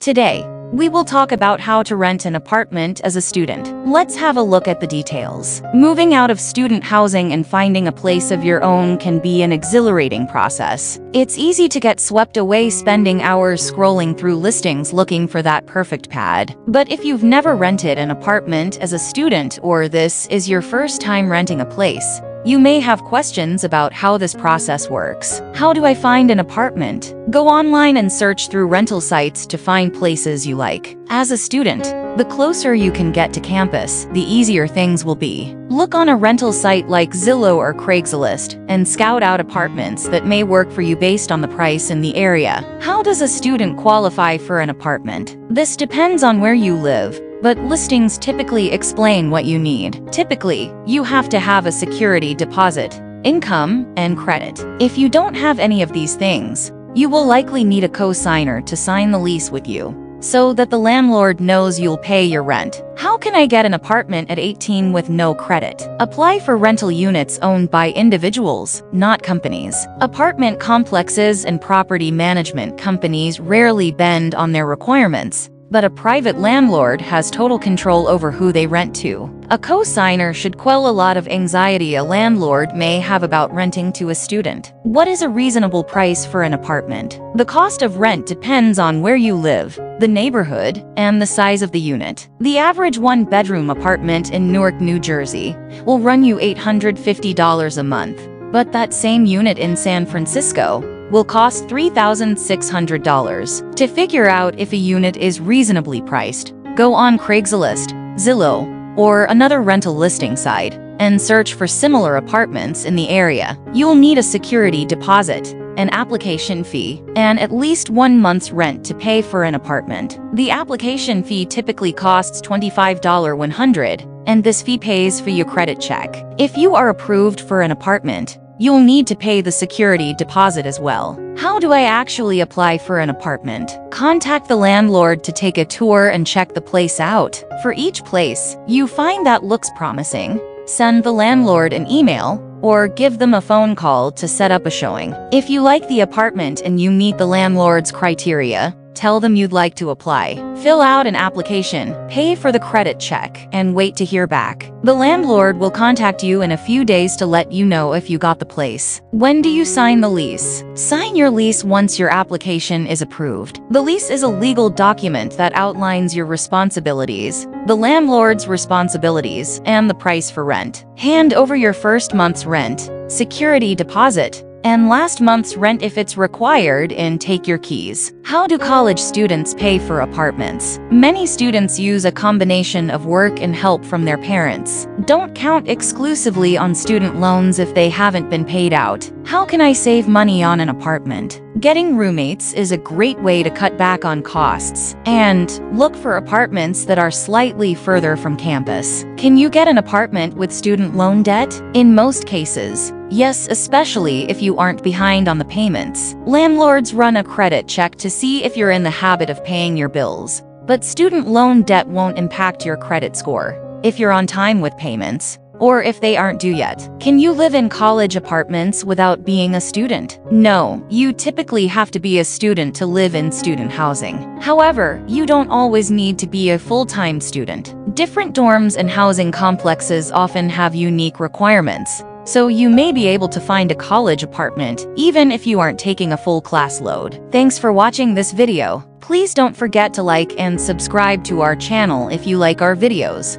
Today, we will talk about how to rent an apartment as a student. Let's have a look at the details. Moving out of student housing and finding a place of your own can be an exhilarating process. It's easy to get swept away spending hours scrolling through listings looking for that perfect pad. But if you've never rented an apartment as a student or this is your first time renting a place, you may have questions about how this process works. How do I find an apartment? Go online and search through rental sites to find places you like. As a student, the closer you can get to campus, the easier things will be. Look on a rental site like Zillow or Craigslist and scout out apartments that may work for you based on the price in the area. How does a student qualify for an apartment? This depends on where you live, but listings typically explain what you need. Typically, you have to have a security deposit, income, and credit. If you don't have any of these things, you will likely need a co-signer to sign the lease with you, so that the landlord knows you'll pay your rent. How can I get an apartment at 18 with no credit? Apply for rental units owned by individuals, not companies. Apartment complexes and property management companies rarely bend on their requirements, but a private landlord has total control over who they rent to. A co-signer should quell a lot of anxiety a landlord may have about renting to a student. What is a reasonable price for an apartment? The cost of rent depends on where you live, the neighborhood, and the size of the unit. The average one-bedroom apartment in Newark, New Jersey, will run you $850 a month, but that same unit in San Francisco will cost $3,600. To figure out if a unit is reasonably priced, go on Craigslist, Zillow, or another rental listing site and search for similar apartments in the area. You'll need a security deposit, an application fee, and at least 1 month's rent to pay for an apartment. The application fee typically costs $25.100, and this fee pays for your credit check. If you are approved for an apartment, you'll need to pay the security deposit as well. How do I actually apply for an apartment? Contact the landlord to take a tour and check the place out. For each place you find that looks promising, send the landlord an email or give them a phone call to set up a showing. If you like the apartment and you meet the landlord's criteria, tell them you'd like to apply. Fill out an application, pay for the credit check, and wait to hear back. The landlord will contact you in a few days to let you know if you got the place. When do you sign the lease? Sign your lease once your application is approved. The lease is a legal document that outlines your responsibilities, the landlord's responsibilities, and the price for rent. Hand over your first month's rent, security deposit, and last month's rent if it's required, and take your keys. How do college students pay for apartments? Many students use a combination of work and help from their parents. Don't count exclusively on student loans if they haven't been paid out. How can I save money on an apartment? Getting roommates is a great way to cut back on costs. And look for apartments that are slightly further from campus. Can you get an apartment with student loan debt? In most cases, yes, especially if you aren't behind on the payments. Landlords run a credit check to see if you're in the habit of paying your bills, but student loan debt won't impact your credit score if you're on time with payments, or if they aren't due yet. Can you live in college apartments without being a student? No, you typically have to be a student to live in student housing. However, you don't always need to be a full-time student. Different dorms and housing complexes often have unique requirements, so you may be able to find a college apartment even if you aren't taking a full class load. Thanks for watching this video. Please don't forget to like and subscribe to our channel if you like our videos.